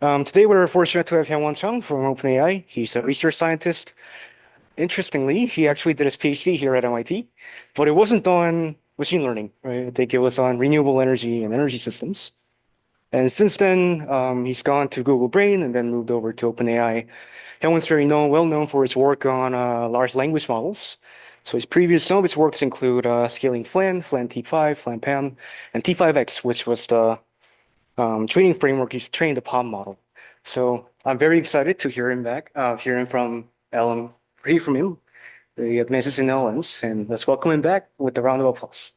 Today we're fortunate to have Hyung Won Chung from OpenAI. He's a research scientist. Interestingly, he actually did his PhD here at MIT, but it wasn't on machine learning, right? I think it was on renewable energy and energy systems. And since then, he's gone to Google Brain and then moved over to OpenAI. Hyung Won's well known for his work on large language models. So some of his works include scaling Flan T5, Flan PAM, and T5X, which was the training framework is train the POM model. So I'm very excited to hear him from Ellen, hear from him, the advances in LLMs, and let's welcome him back with a round of applause.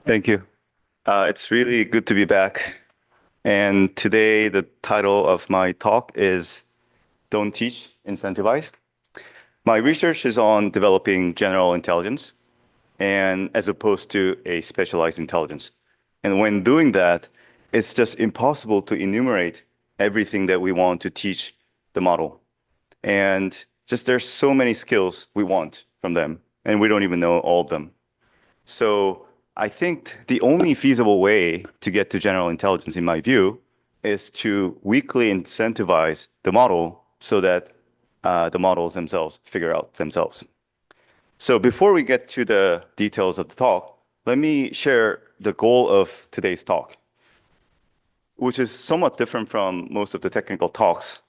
Thank you. It's really good to be back. And today, the title of my talk is Don't Teach, Incentivize. My research is on developing general intelligence, and as opposed to a specialized intelligence. And when doing that, it's just impossible to enumerate everything that we want to teach the model. And just there's so many skills we want from them, and we don't even know all of them. So I think the only feasible way to get to general intelligence, in my view, is to weakly incentivize the model so that the models themselves figure out themselves. So before we get to the details of the talk, let me share the goal of today's talk, which is somewhat different from most of the technical talks,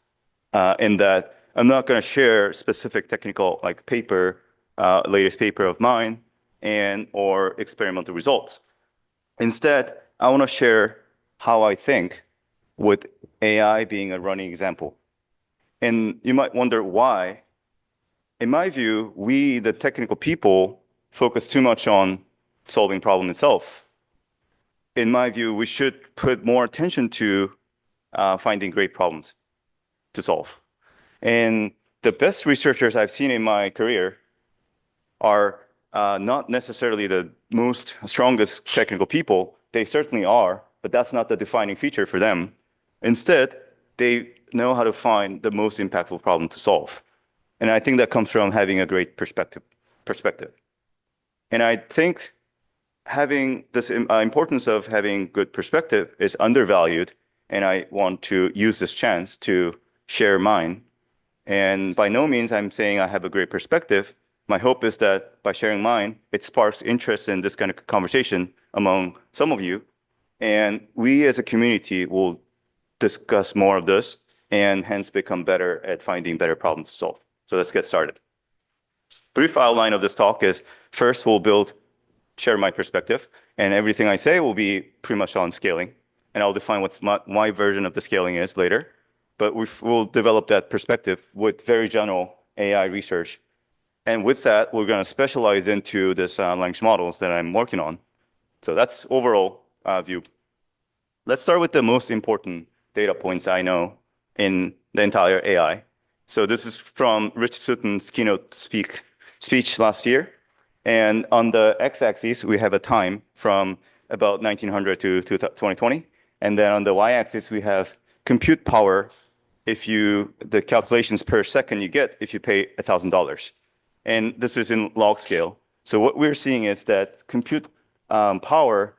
in that I'm not going to share specific technical latest paper of mine or experimental results. Instead, I want to share how I think with AI being a running example. And you might wonder why. In my view, we, the technical people, focus too much on solving problem itself. In my view, we should put more attention to finding great problems to solve. And the best researchers I've seen in my career are not necessarily the most strongest technical people. They certainly are, but that's not the defining feature for them. Instead, they know how to find the most impactful problem to solve. And I think that comes from having a great perspective. And I think having this importance of having good perspective is undervalued, and I want to use this chance to share mine. And by no means I'm saying I have a great perspective. My hope is that by sharing mine, it sparks interest in this kind of conversation among some of you. And we as a community will discuss more of this and hence become better at finding better problems to solve. So let's get started. Brief outline of this talk is, first share my perspective, and everything I say will be pretty much on scaling. And I'll define what my version of the scaling is later. But we'll develop that perspective with very general AI research. And with that, we're going to specialize into this language models that I'm working on. So that's overall view. Let's start with the most important data points I know in the entire AI. So this is from Rich Sutton's keynote speech last year. And on the x-axis, we have a time from about 1900 to 2020. And then on the y-axis, we have compute power the calculations per second you get if you pay $1,000. And this is in log scale. So what we're seeing is that compute power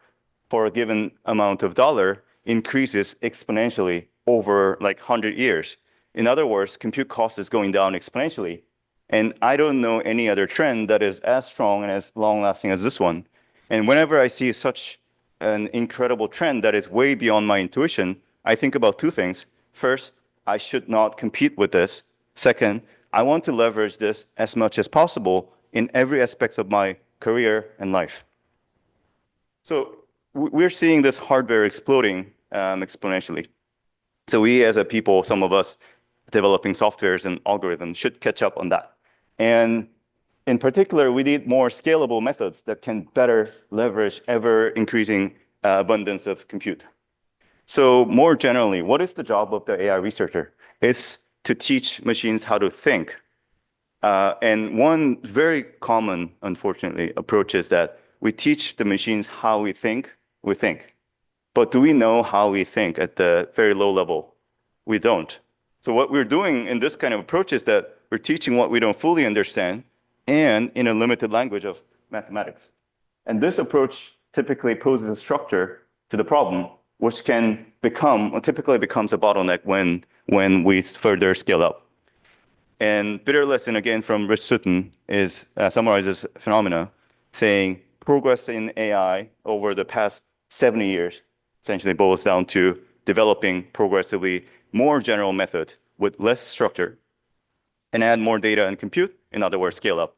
for a given amount of dollar increases exponentially over like 100 years. In other words, compute cost is going down exponentially. And I don't know any other trend that is as strong and as long-lasting as this one. And whenever I see such an incredible trend that is way beyond my intuition, I think about two things. First, I should not compete with this. Second, I want to leverage this as much as possible in every aspect of my career and life. So we're seeing this hardware exploding exponentially. So we as a people, some of us developing softwares and algorithms should catch up on that. And in particular, we need more scalable methods that can better leverage ever-increasing abundance of compute. So more generally, what is the job of the AI researcher? It's to teach machines how to think. And one very common, unfortunately, approach is that we teach the machines how we think. But do we know how we think at the very low level? We don't. So what we're doing in this kind of approach is that we're teaching what we don't fully understand and in a limited language of mathematics. And this approach typically poses a structure to the problem which can typically becomes a bottleneck when we further scale up. And bitter lesson again from Rich Sutton is summarizes phenomena, saying progress in AI over the past 70 years essentially boils down to developing progressively more general method with less structure and add more data and compute, in other words, scale up.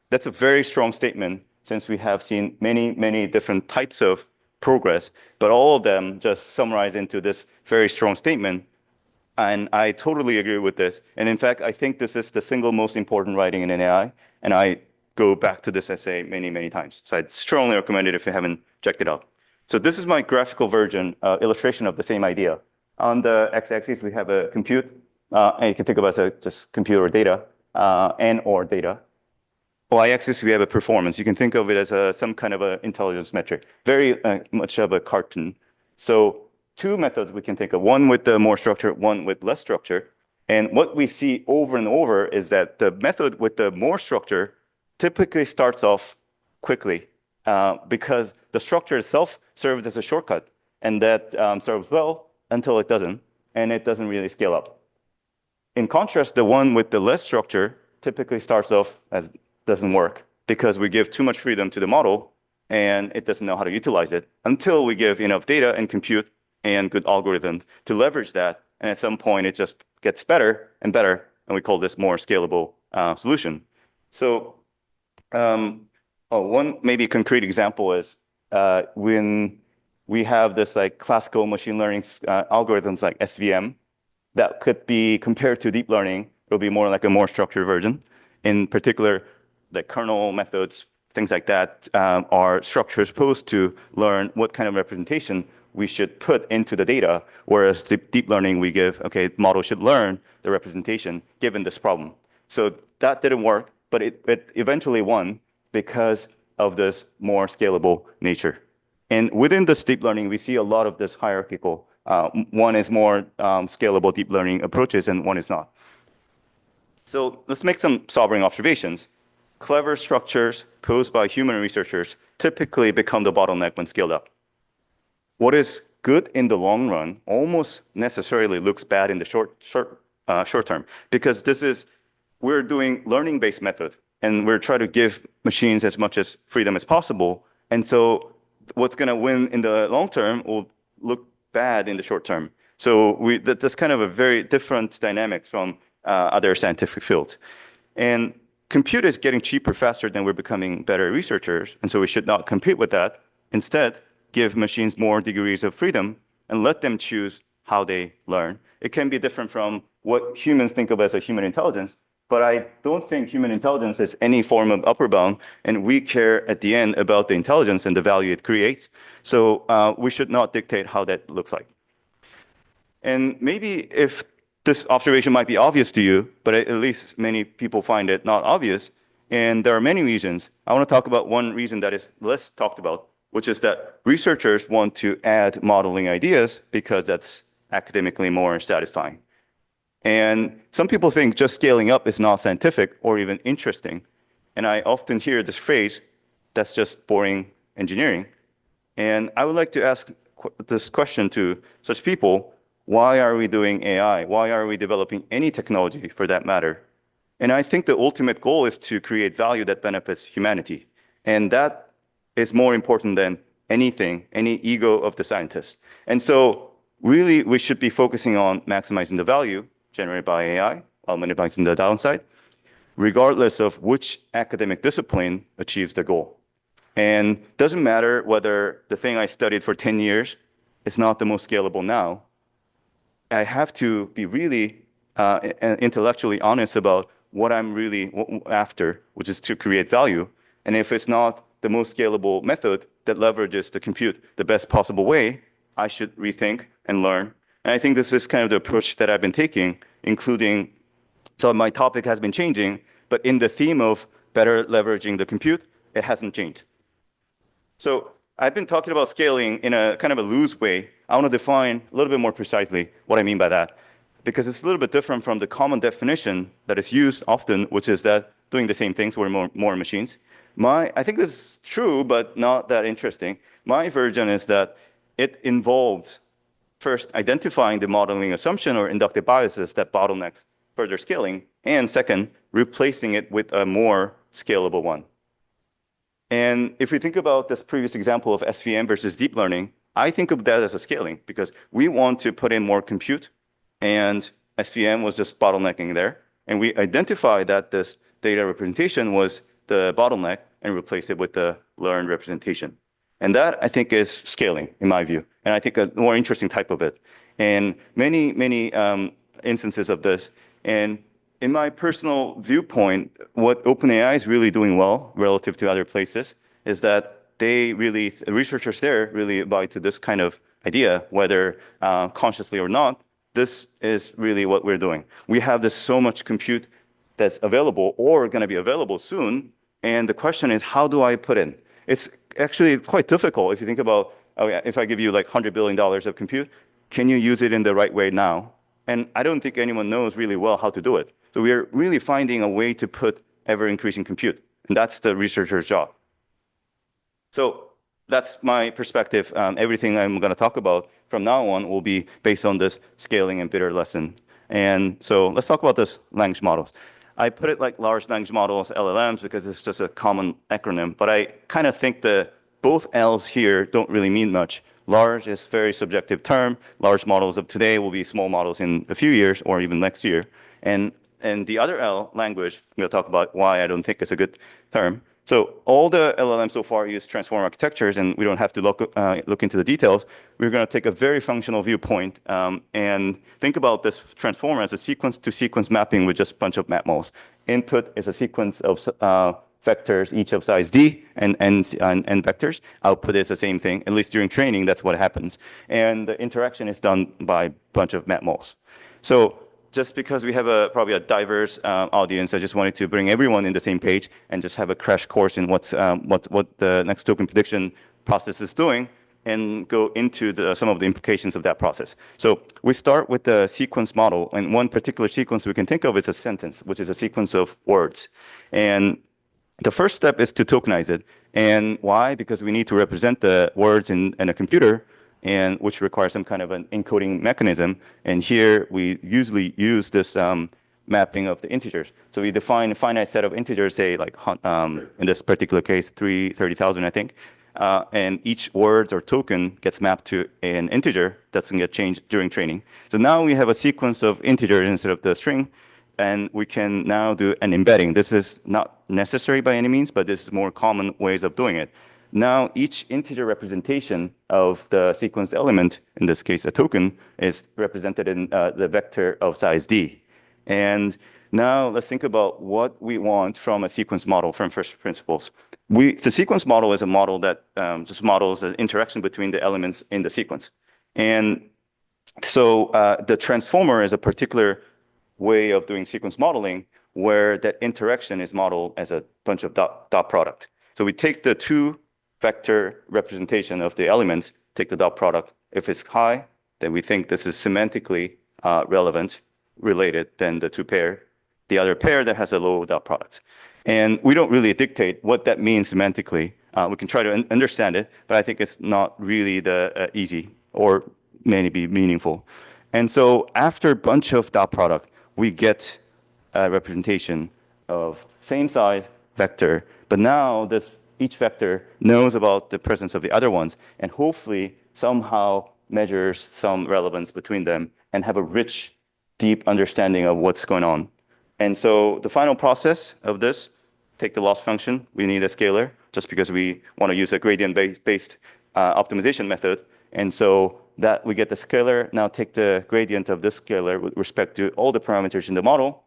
That's a very strong statement since we have seen many, many different types of progress, but all of them just summarize into this very strong statement. And I totally agree with this. And in fact, I think this is the single most important writing in AI. And I go back to this essay many, many times. So I'd strongly recommend it if you haven't checked it out. So this is my graphical version, illustration of the same idea. On the x-axis, we have a compute. And you can think of it as just compute or data, and or data. Y-axis, we have a performance. You can think of it as some kind of an intelligence metric, very much of a cartoon. So two methods we can think of, one with the more structure, one with less structure. And what we see over and over is that the method with the more structure typically starts off quickly because the structure itself serves as a shortcut. And that serves well until it doesn't, and it doesn't really scale up. In contrast, the one with the less structure typically starts off as doesn't work because we give too much freedom to the model and it doesn't know how to utilize it until we give enough data and compute and good algorithms to leverage that. And at some point, it just gets better and better. And we call this more scalable solution. So one maybe concrete example is when we have this like classical machine learning algorithms like SVM that could be compared to deep learning, it'll be more like a more structured version. In particular, the kernel methods, things like that are structures supposed to learn what kind of representation we should put into the data, whereas the deep learning we give, okay, model should learn the representation given this problem. So that didn't work, but it eventually won because of this more scalable nature. And within this deep learning, we see a lot of this hierarchical. One is more scalable deep learning approaches and one is not. So let's make some sobering observations. Clever structures posed by human researchers typically become the bottleneck when scaled up. What is good in the long run almost necessarily looks bad in the short term because we're doing learning-based method and we're trying to give machines as much as freedom as possible. And so what's going to win in the long term will look bad in the short term. So that's kind of a very different dynamic from other scientific fields. And compute is getting cheaper faster than we're becoming better researchers. And so we should not compete with that. Instead, give machines more degrees of freedom and let them choose how they learn. It can be different from what humans think of as a human intelligence, but I don't think human intelligence is any form of upper bound, and we care at the end about the intelligence and the value it creates. So we should not dictate how that looks like. And maybe if this observation might be obvious to you, but at least many people find it not obvious, and there are many reasons. I want to talk about one reason that is less talked about, which is that researchers want to add modeling ideas because that's academically more satisfying. And some people think just scaling up is not scientific or even interesting. And I often hear this phrase, that's just boring engineering. And I would like to ask this question to such people, why are we doing AI? Why are we developing any technology for that matter? And I think the ultimate goal is to create value that benefits humanity. And that is more important than anything, any ego of the scientist. And so really, we should be focusing on maximizing the value generated by AI while minimizing the downside, regardless of which academic discipline achieves the goal. And it doesn't matter whether the thing I studied for 10 years is not the most scalable now. I have to be really intellectually honest about what I'm really after, which is to create value. And if it's not the most scalable method that leverages the compute the best possible way, I should rethink and learn. And I think this is kind of the approach that I've been taking, including, so my topic has been changing, but in the theme of better leveraging the compute, it hasn't changed. So I've been talking about scaling in a kind of a loose way. I want to define a little bit more precisely what I mean by that, because it's a little bit different from the common definition that is used often, which is that doing the same things, we're more machines. I think this is true, but not that interesting. My version is that it involved first, identifying the modeling assumption or inductive biases that bottlenecks further scaling, and second, replacing it with a more scalable one. And if we think about this previous example of SVM versus deep learning, I think of that as a scaling because we want to put in more compute, and SVM was just bottlenecking there. And we identified that this data representation was the bottleneck and replace it with the learned representation. And that, I think, is scaling, in my view. And I think a more interesting type of it. And many instances of this. And in my personal viewpoint, what OpenAI is really doing well relative to other places is that researchers there really abide to this kind of idea, whether consciously or not. This is really what we're doing. We have this so much compute that's available or going to be available soon. And the question is, how do I put in? It's actually quite difficult if you think about, oh yeah, if I give you like $100 billion of compute, can you use it in the right way now? And I don't think anyone knows really well how to do it. So we are really finding a way to put ever-increasing compute. And that's the researcher's job. So that's my perspective. Everything I'm going to talk about from now on will be based on this scaling and bidder lesson. And so let's talk about this language models. I put it like large language models, LLMs, because it's just a common acronym. But I kind of think that both L's here don't really mean much. Large is a very subjective term. Large models of today will be small models in a few years or even next year. And the other L, language, I'm going to talk about why I don't think it's a good term. So all the LLMs so far use transform architectures, and we don't have to look into the details. We're going to take a very functional viewpoint and think about this transformer as a sequence-to-sequence mapping with just a bunch of map models. Input is a sequence of vectors, each of size d, and vectors. Output is the same thing. At least during training, that's what happens. And the interaction is done by a bunch of map models. So just because we have probably a diverse audience, I just wanted to bring everyone in the same page and just have a crash course in what the next token prediction process is doing and go into some of the implications of that process. So we start with the sequence model, and one particular sequence we can think of is a sentence, which is a sequence of words. And the first step is to tokenize it. And why? Because we need to represent the words in a computer, and which requires some kind of an encoding mechanism. And here we usually use this mapping of the integers. So we define a finite set of integers, say like in this particular case, 30,000, I think. And each word or token gets mapped to an integer that's going to get changed during training. So now we have a sequence of integers instead of the string, and we can now do an embedding. This is not necessary by any means, but this is more common ways of doing it. Now, each integer representation of the sequence element, in this case a token, is represented in the vector of size d. And now let's think about what we want from a sequence model from first principles. The sequence model is a model that just models the interaction between the elements in the sequence. And so the transformer is a particular way of doing sequence modeling where that interaction is modeled as a bunch of dot product. So we take the two vector representation of the elements, take the dot product. If it's high, then we think this is semantically related, then the two pair, the other pair that has a low dot product. And we don't really dictate what that means semantically. We can try to understand it, but I think it's not really the easy or maybe meaningful. And so after a bunch of dot product, we get a representation of same size vector, but now each vector knows about the presence of the other ones and hopefully somehow measures some relevance between them and have a rich, deep understanding of what's going on. And so the final process of this, take the loss function. We need a scalar just because we want to use a gradient-based optimization method. And so that we get the scalar. Now take the gradient of this scalar with respect to all the parameters in the model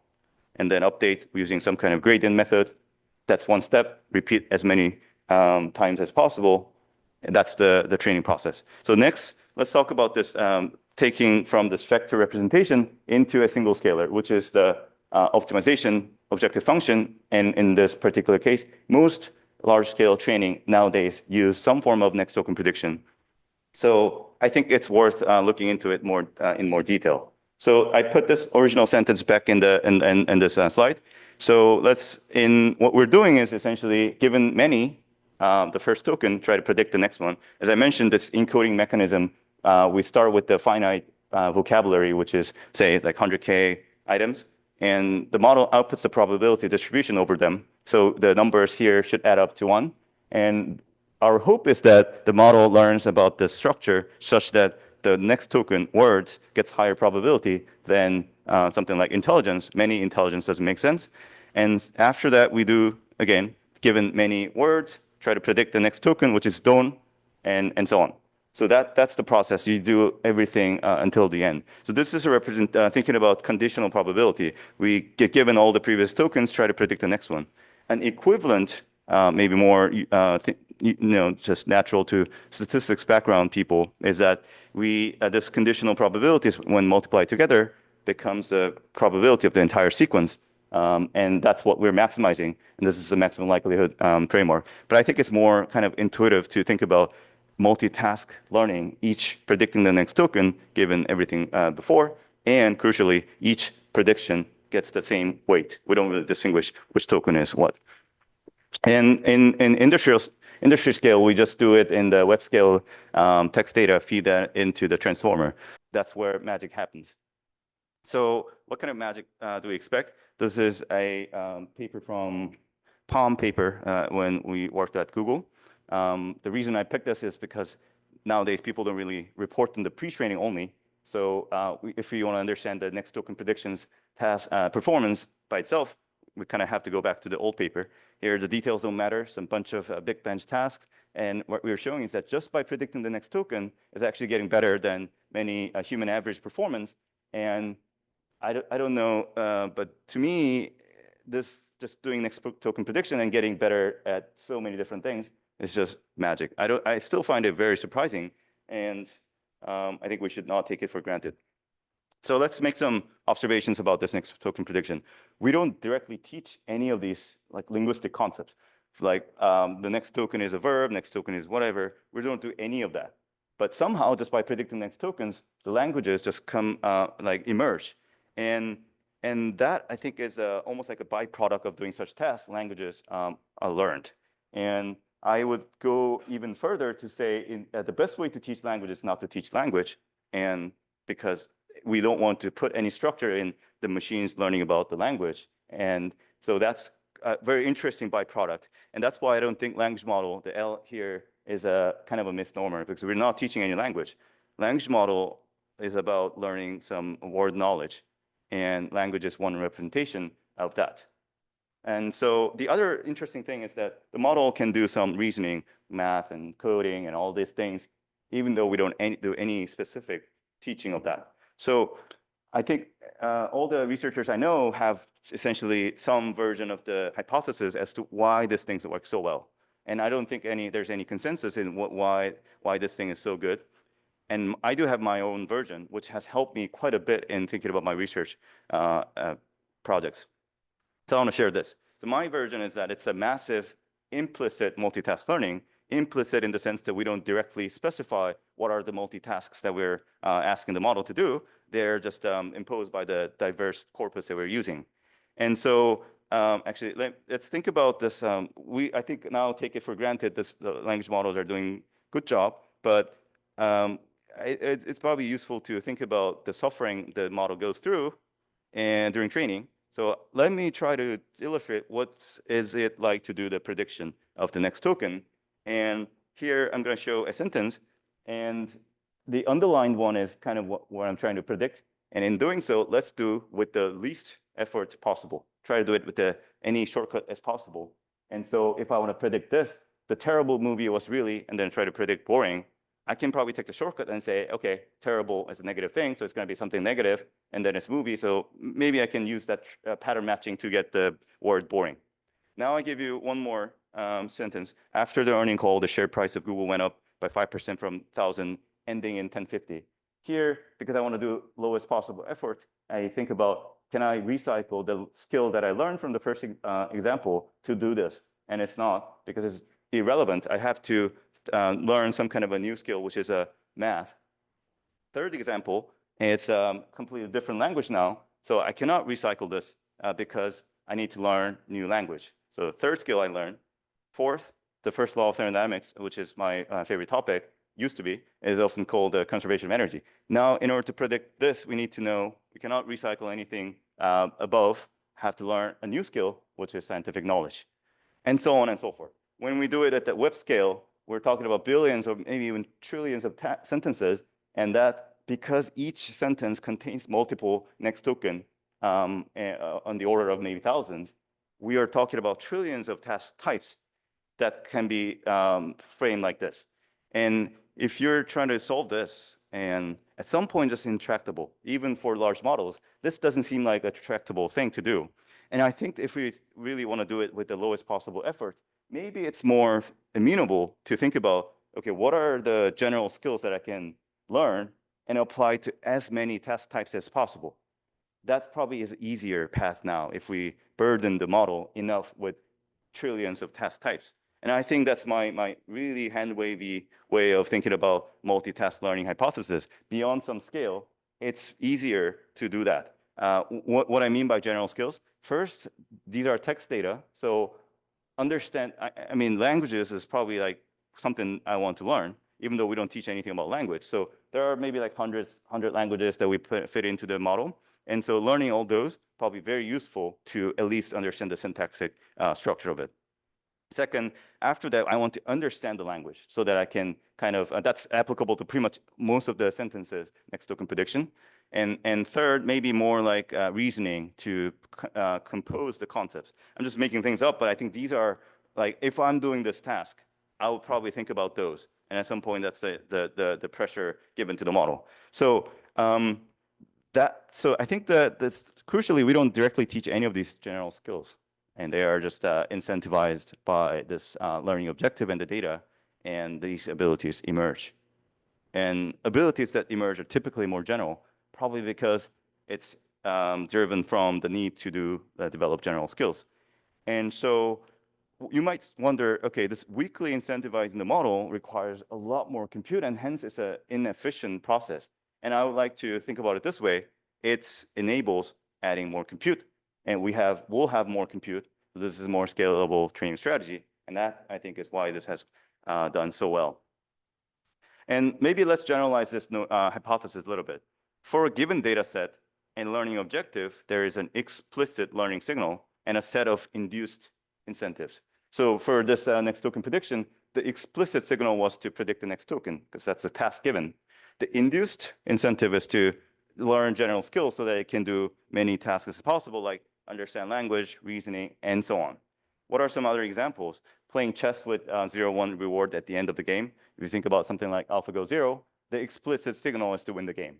and then update using some kind of gradient method. That's one step. Repeat as many times as possible. And that's the training process. So next, let's talk about this taking from this vector representation into a single scalar, which is the optimization objective function. And in this particular case, most large-scale training nowadays use some form of next token prediction. So I think it's worth looking into it more in more detail. So I put this original sentence back in this slide. So what we're doing is essentially given many, the first token, try to predict the next one. As I mentioned, this encoding mechanism we start with the finite vocabulary, which is, say, like 100K items, and the model outputs the probability distribution over them. So the numbers here should add up to 1. And our hope is that the model learns about the structure such that the next token, words, gets higher probability than something like intelligence. Many intelligence doesn't make sense. And after that, we do, again, given many words, try to predict the next token, which is don't, and so on. So that's the process. You do everything until the end. So this is thinking about conditional probability. We get given all the previous tokens, try to predict the next one. An equivalent, maybe more, just natural to statistics background people, is that this conditional probabilities, when multiplied together, becomes the probability of the entire sequence. And that's what we're maximizing. And this is the maximum likelihood framework. But I think it's more kind of intuitive to think about multitask learning, each predicting the next token given everything before. And crucially, each prediction gets the same weight. We don't really distinguish which token is what. And in industry scale, we just do it in the web scale text data, feed that into the transformer. That's where magic happens. So what kind of magic do we expect? This is a paper from Palm paper when we worked at Google. The reason I picked this is because nowadays people don't really report in the pre-training only. So if you want to understand the next token predictions performance by itself, we kind of have to go back to the old paper. Here, the details don't matter. Some bunch of big bench tasks. And what we were showing is that just by predicting the next token is actually getting better than many human average performance. And I don't know, but to me, this just doing next token prediction and getting better at so many different things is just magic. I still find it very surprising, and I think we should not take it for granted. So let's make some observations about this next token prediction. We don't directly teach any of these like linguistic concepts, like the next token is a verb, next token is whatever. We don't do any of that. But somehow, just by predicting next tokens, the languages just come emerge. And that, I think, is almost like a byproduct of doing such tasks. Languages are learned. And I would go even further to say the best way to teach language is not to teach language, and because we don't want to put any structure in the machines learning about the language. And so that's a very interesting byproduct. And that's why I don't think language model, the L here, is a kind of a misnomer, because we're not teaching any language. Language model is about learning some word knowledge, and language is one representation of that. And so the other interesting thing is that the model can do some reasoning, math and coding and all these things, even though we don't do any specific teaching of that. So I think all the researchers I know have essentially some version of the hypothesis as to why this thing works so well. And I don't think there's any consensus in why this thing is so good. And I do have my own version, which has helped me quite a bit in thinking about my research projects. So I want to share this. So my version is that it's a massive implicit multitask learning, implicit in the sense that we don't directly specify what are the multitasks that we're asking the model to do. They're just imposed by the diverse corpus that we're using. And so actually, let's think about this. I think now take it for granted the language models are doing good job, but it's probably useful to think about the suffering the model goes through and during training. So let me try to illustrate what is it like to do the prediction of the next token. And here I'm going to show a sentence, and the underlined one is kind of what I'm trying to predict. And in doing so, let's do with the least effort possible. Try to do it with any shortcut as possible. And so if I want to predict this, the terrible movie was really, and then try to predict boring, I can probably take the shortcut and say, okay, terrible is a negative thing, so it's going to be something negative, and then it's movie, so maybe I can use that pattern matching to get the word boring. Now I give you one more sentence. After the earning call, the share price of Google went up by 5% from 1,000, ending in 1050. Here, because I want to do lowest possible effort, I think about, can I recycle the skill that I learned from the first example to do this? And it's not, because it's irrelevant. I have to learn some kind of a new skill, which is math. Third example, it's a completely different language now. So I cannot recycle this because I need to learn new language. So the third skill I learned. Fourth, the first law of thermodynamics, which is my favorite topic. used to be, is often called the conservation of energy. Now, in order to predict this, we need to know we cannot recycle anything above, have to learn a new skill, which is scientific knowledge, and so on and so forth. When we do it at the web scale, we're talking about billions or maybe even trillions of sentences, and that because each sentence contains multiple next token on the order of maybe thousands, we are talking about trillions of task types that can be framed like this. And if you're trying to solve this, and at some point just intractable, even for large models, this doesn't seem like a tractable thing to do. And I think if we really want to do it with the lowest possible effort, maybe it's more amenable to think about, okay, what are the general skills that I can learn and apply to as many task types as possible? That probably is an easier path now if we burden the model enough with trillions of task types. And I think that's my really hand-wavy way of thinking about multitask learning hypothesis. Beyond some scale, it's easier to do that. What I mean by general skills, first, these are text data. So understand, I mean, languages is probably like something I want to learn, even though we don't teach anything about language. So there are maybe like 100 languages that we fit into the model. And so learning all those, probably very useful to at least understand the syntactic structure of it. Second, after that, I want to understand the language so that I can kind of, that's applicable to pretty much most of the sentences, next token prediction. And third, maybe more like reasoning to compose the concepts. I'm just making things up, but I think these are, like, if I'm doing this task, I will probably think about those. And at some point, that's the pressure given to the model. So so I think that that's crucially, we don't directly teach any of these general skills, and they are just incentivized by this learning objective and the data, and these abilities emerge. And abilities that emerge are typically more general, probably because it's driven from the need to develop general skills. And so you might wonder, okay, this weakly incentivizing the model requires a lot more compute, and hence it's an inefficient process. And I would like to think about it this way: it enables adding more compute, and we'll have more compute. So this is a more scalable training strategy, and that I think is why this has done so well. And maybe let's generalize this hypothesis a little bit. For a given data set and learning objective, there is an explicit learning signal and a set of induced incentives. So for this next token prediction, the explicit signal was to predict the next token, because that's the task given. The induced incentive is to learn general skills so that it can do many tasks as possible, like understand language, reasoning, and so on. What are some other examples? Playing chess with 0-1 reward at the end of the game. If you think about something like AlphaGo 0, the explicit signal is to win the game.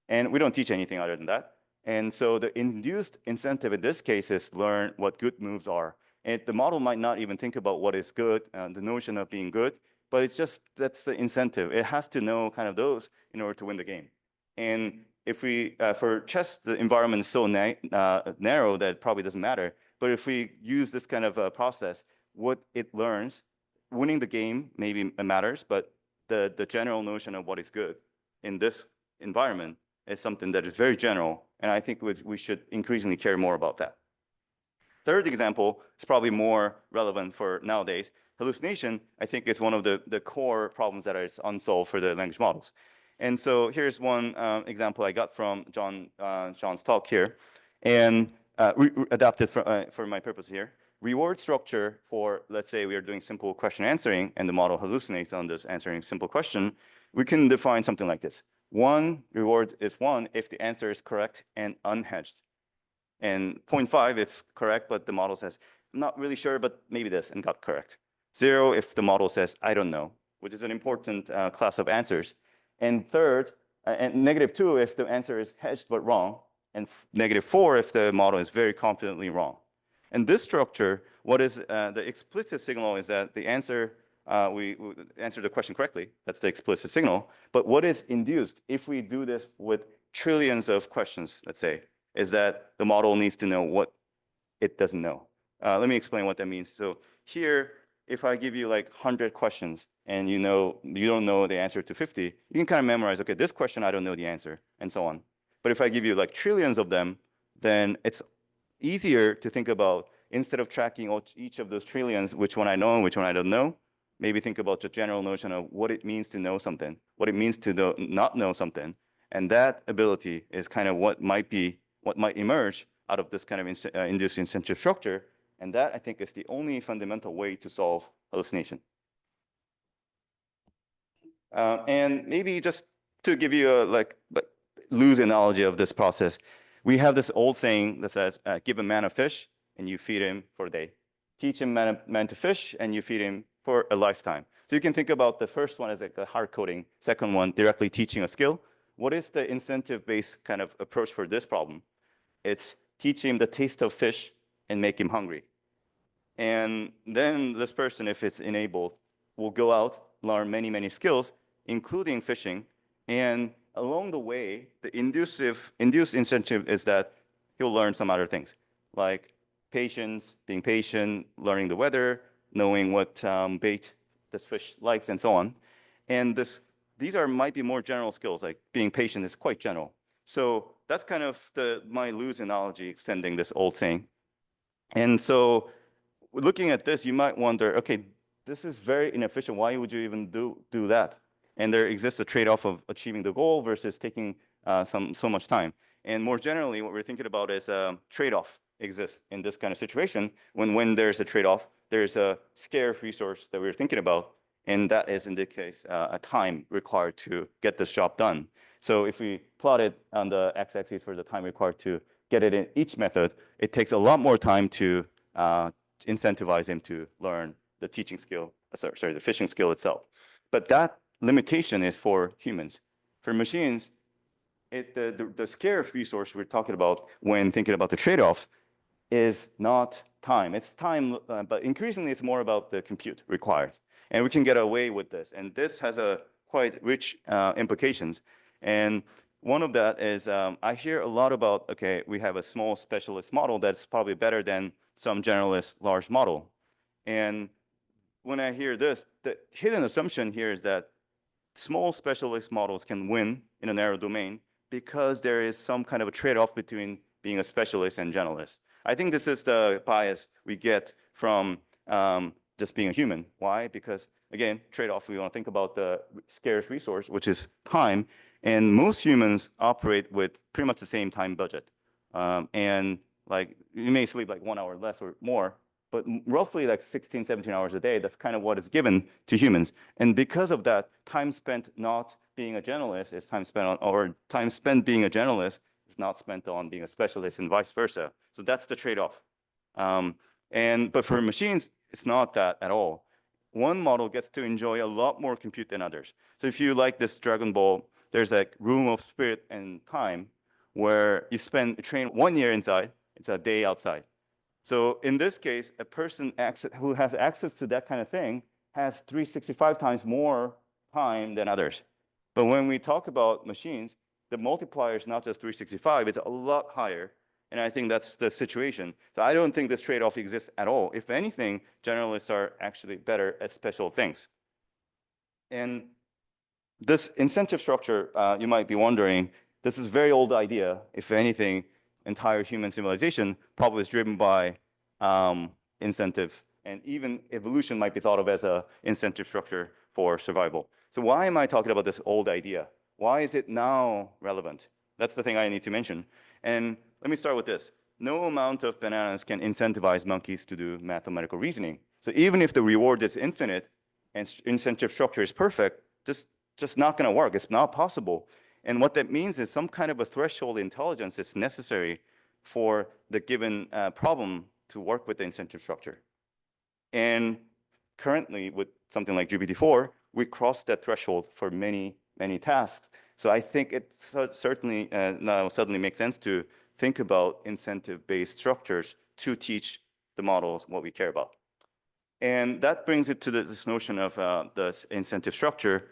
And we don't teach anything other than that. And so the induced incentive in this case is learn what good moves are. And the model might not even think about what is good, the notion of being good, but it's just, that's the incentive. It has to know kind of those in order to win the game. And if we, for chess, the environment is so narrow that it probably doesn't matter. But if we use this kind of process, what it learns, winning the game maybe matters, but the general notion of what is good in this environment is something that is very general, and I think we should increasingly care more about that. Third example is probably more relevant for nowadays. Hallucination, I think, is one of the core problems that is unsolved for the language models. And so here's one example I got from John's talk here, and adapted for my purpose here. Reward structure for, let's say we are doing simple question answering, and the model hallucinates on this answering simple question. We can define something like this. One reward is 1 if the answer is correct and unhedged. And 0.5 if correct, but the model says, I'm not really sure, but maybe this, and got correct. 0 if the model says, I don't know, which is an important class of answers. And third, and -2 if the answer is hedged but wrong, and -4 if the model is very confidently wrong. And this structure, what is the explicit signal is that the answer, we answer the question correctly. That's the explicit signal. But what is induced if we do this with trillions of questions, let's say, is that the model needs to know what it doesn't know. Let me explain what that means. So here, if I give you like 100 questions and you don't know the answer to 50, you can kind of memorize, okay, this question I don't know the answer, and so on. But if I give you like trillions of them, then it's easier to think about, instead of tracking each of those trillions, which one I know and which one I don't know, maybe think about the general notion of what it means to know something, what it means to not know something. And that ability is kind of what might emerge out of this kind of induced incentive structure. And that, I think, is the only fundamental way to solve hallucination. And maybe just to give you a loose analogy of this process, we have this old saying that says, give a man a fish and you feed him for a day. Teach a man to fish and you feed him for a lifetime. So you can think about the first one as like a hard coding, second one directly teaching a skill. What is the incentive-based kind of approach for this problem? It's teach him the taste of fish and make him hungry. And then this person, if it's enabled, will go out, learn many, many skills, including fishing. And along the way, the induced incentive is that he'll learn some other things, like patience, being patient, learning the weather, knowing what bait this fish likes, and so on. And these might be more general skills, like being patient is quite general. So that's kind of my loose analogy extending this old saying. And so looking at this, you might wonder, okay, this is very inefficient. Why would you even do that? And there exists a trade-off of achieving the goal versus taking so much time. And more generally, what we're thinking about is trade-off exists in this kind of situation. When there's a trade-off, there's a scarce resource that we're thinking about, and that is, in this case, a time required to get this job done. So if we plot it on the x-axis for the time required to get it in each method, it takes a lot more time to incentivize him to learn the teaching skill, the fishing skill itself. But that limitation is for humans. For machines, the scarce resource we're talking about when thinking about the trade-off is not time. It's time, but increasingly it's more about the compute required. And we can get away with this. And this has a quite rich implications. And one of that is I hear a lot about, okay, we have a small specialist model that's probably better than some generalist large model. And when I hear this, the hidden assumption here is that small specialist models can win in a narrow domain because there is some kind of a trade-off between being a specialist and generalist. I think this is the bias we get from just being a human. Why? Because, again, trade-off, we want to think about the scarce resource, which is time. And most humans operate with pretty much the same time budget. And like you may sleep like 1 hour less or more, but roughly like 16, 17 hours a day, that's kind of what is given to humans. And because of that, time spent not being a generalist is time spent on, or time spent being a generalist is not spent on being a specialist and vice versa. So that's the trade-off. But for machines, it's not that at all. One model gets to enjoy a lot more compute than others. So if you like this Dragon Ball, there's a room of spirit and time where you train 1 year inside, it's a day outside. So in this case, a person who has access to that kind of thing has 365 times more time than others. But when we talk about machines, the multiplier is not just 365, it's a lot higher. And I think that's the situation. So I don't think this trade-off exists at all. If anything, generalists are actually better at special things. And this incentive structure, you might be wondering, this is a very old idea. If anything, entire human civilization probably is driven by incentive. And even evolution might be thought of as an incentive structure for survival. So why am I talking about this old idea? Why is it now relevant? That's the thing I need to mention. And let me start with this. No amount of bananas can incentivize monkeys to do mathematical reasoning. So even if the reward is infinite and incentive structure is perfect, just not going to work. It's not possible. And what that means is some kind of a threshold intelligence is necessary for the given problem to work with the incentive structure. And currently, with something like GPT-4, we crossed that threshold for many, many tasks. So I think it certainly now suddenly makes sense to think about incentive-based structures to teach the models what we care about. And that brings it to this notion of the incentive structure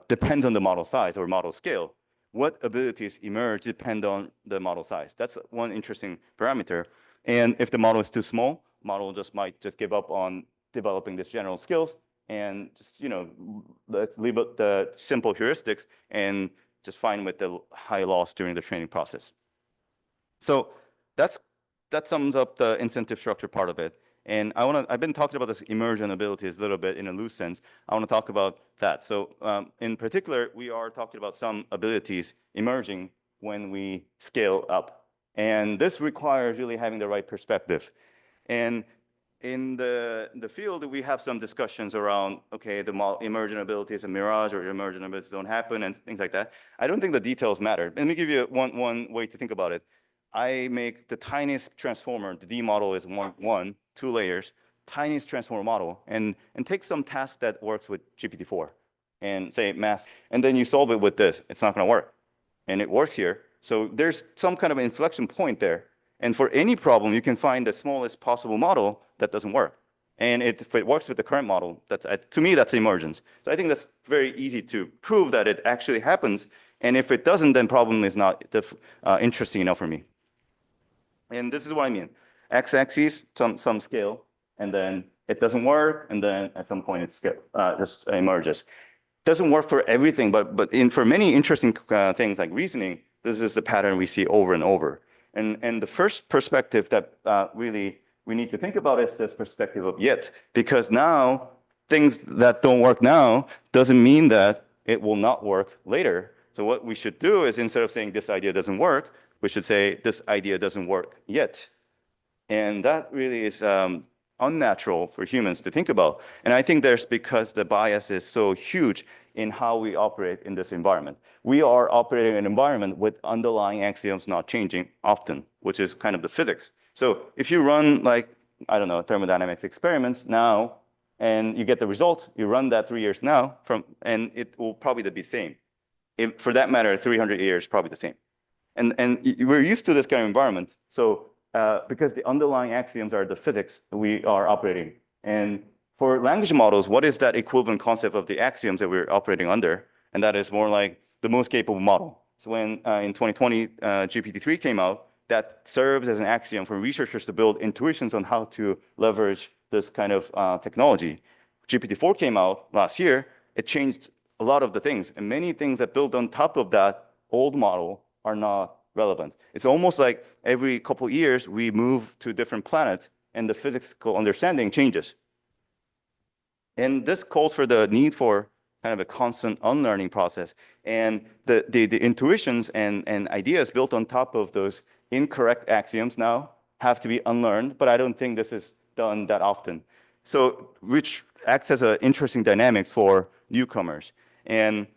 depends on the model size or model scale. What abilities emerge depend on the model size. That's one interesting parameter. And if the model is too small, model might give up on developing these general skills and just leave it the simple heuristics and just fine with the high loss during the training process. So that sums up the incentive structure part of it. And I've been talking about this emergent abilities a little bit in a loose sense. I want to talk about that. So in particular, we are talking about some abilities emerging when we scale up. And this requires really having the right perspective. And in the field, we have some discussions around, okay, the emergent ability is a mirage or emergent abilities don't happen and things like that. I don't think the details matter. Let me give you one way to think about it. I make the tiniest transformer, the D model is two layers, tiniest transformer model, and take some task that works with GPT-4 and say math, and then you solve it with this. It's not gonna work. And it works here. So there's some kind of inflection point there. And for any problem, you can find the smallest possible model that doesn't work. And if it works with the current model, to me, that's emergence. So I think that's very easy to prove that it actually happens. And if it doesn't, then problem is not interesting enough for me. And this is what I mean. X-axis, some scale, and then it doesn't work, and then at some point it just emerges. Doesn't work for everything, but for many interesting things like reasoning, this is the pattern we see over and over. And the first perspective that really we need to think about is this perspective of yet, because now things that don't work now doesn't mean that it will not work later. So what we should do is instead of saying this idea doesn't work, we should say this idea doesn't work yet. And that really is unnatural for humans to think about. And I think there's because the bias is so huge in how we operate in this environment. We are operating in an environment with underlying axioms not changing often, which is kind of the physics. So if you run like, I don't know, thermodynamics experiments now, and you get the result, you run that 3 years now, and it will probably be the same. For that matter, 300 years, probably the same. And we're used to this kind of environment. So because the underlying axioms are the physics we are operating. And for language models, what is that equivalent concept of the axioms that we're operating under? And that is more like the most capable model. So when in 2020, GPT-3 came out, that serves as an axiom for researchers to build intuitions on how to leverage this kind of technology. GPT-4 came out last year, it changed a lot of the things. And many things that build on top of that old model are not relevant. It's almost like every couple of years we move to a different planet and the physical understanding changes. And this calls for the need for kind of a constant unlearning process. And the intuitions and ideas built on top of those incorrect axioms now have to be unlearned, but I don't think this is done that often. So which acts as an interesting dynamics for newcomers. And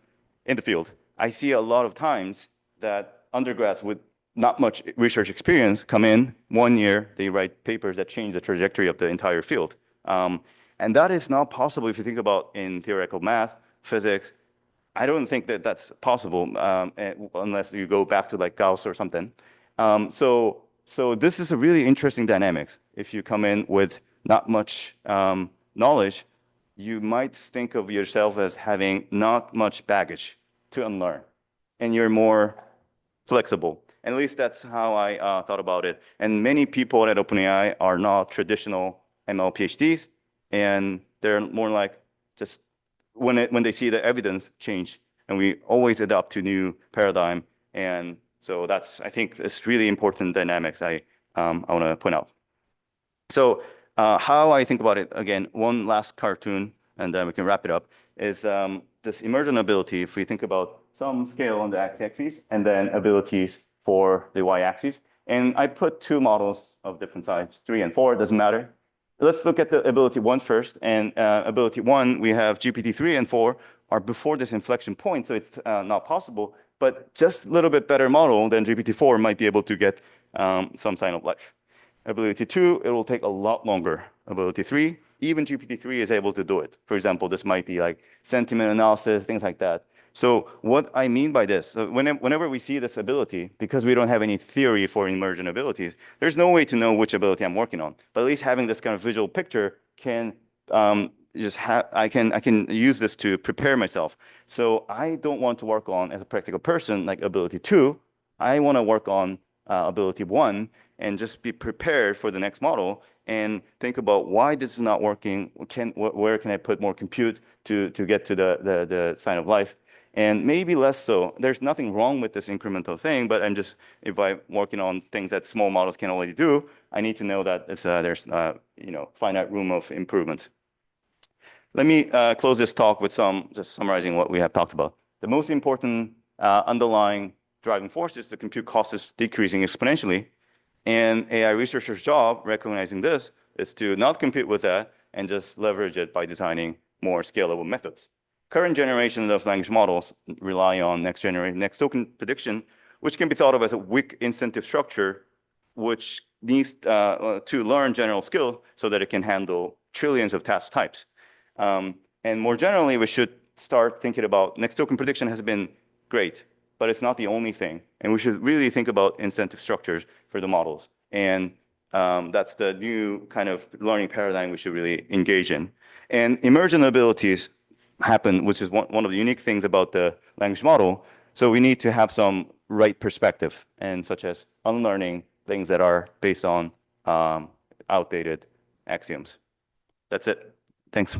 in the field, I see a lot of times that undergrads with not much research experience come in 1 year, they write papers that change the trajectory of the entire field. And that is not possible if you think about in theoretical math, physics. I don't think that that's possible unless you go back to like Gauss or something. So this is a really interesting dynamics. If you come in with not much knowledge, you might think of yourself as having not much baggage to unlearn, and you're more flexible. And at least that's how I thought about it. And many people at OpenAI are not traditional ML PhDs, and they're more like just when they see the evidence change, and we always adapt to new paradigm. And so that's, I think, it's really important dynamics I want to point out. So how I think about it, again, one last cartoon, and then we can wrap it up, is this emergent ability, if we think about some scale on the x-axis, and then abilities for the y-axis. And I put two models of different size, 3 and 4, doesn't matter. Let's look at the ability 1 first. And ability 1, we have GPT-3 and 4 are before this inflection point, so it's not possible. But just a little bit better model than GPT-4 might be able to get some sign of life. Ability 2, it will take a lot longer. Ability 3, even GPT-3 is able to do it. For example, this might be like sentiment analysis, things like that. So what I mean by this, whenever we see this ability, because we don't have any theory for emergent abilities, there's no way to know which ability I'm working on. But at least having this kind of visual picture can I can use this to prepare myself. So I don't want to work on, as a practical person, like ability 2. I want to work on ability 1 and just be prepared for the next model and think about why this is not working. Where can I put more compute to get to the sign of life? and maybe less so. There's nothing wrong with this incremental thing, but if I'm working on things that small models can already do, I need to know that there's finite room of improvement. Let me close this talk with just summarizing what we have talked about. The most important underlying driving force is the compute cost is decreasing exponentially. And AI researchers' job, recognizing this, is to not compete with that and just leverage it by designing more scalable methods. Current generations of language models rely on next token prediction, which can be thought of as a weak incentive structure, which needs to learn general skill so that it can handle trillions of task types. And more generally, we should start thinking about next token prediction has been great, but it's not the only thing. And we should really think about incentive structures for the models. And that's the new kind of learning paradigm we should really engage in. And emergent abilities happen, which is one of the unique things about the language model. So we need to have some right perspective, and such as unlearning things that are based on outdated axioms. That's it. Thanks.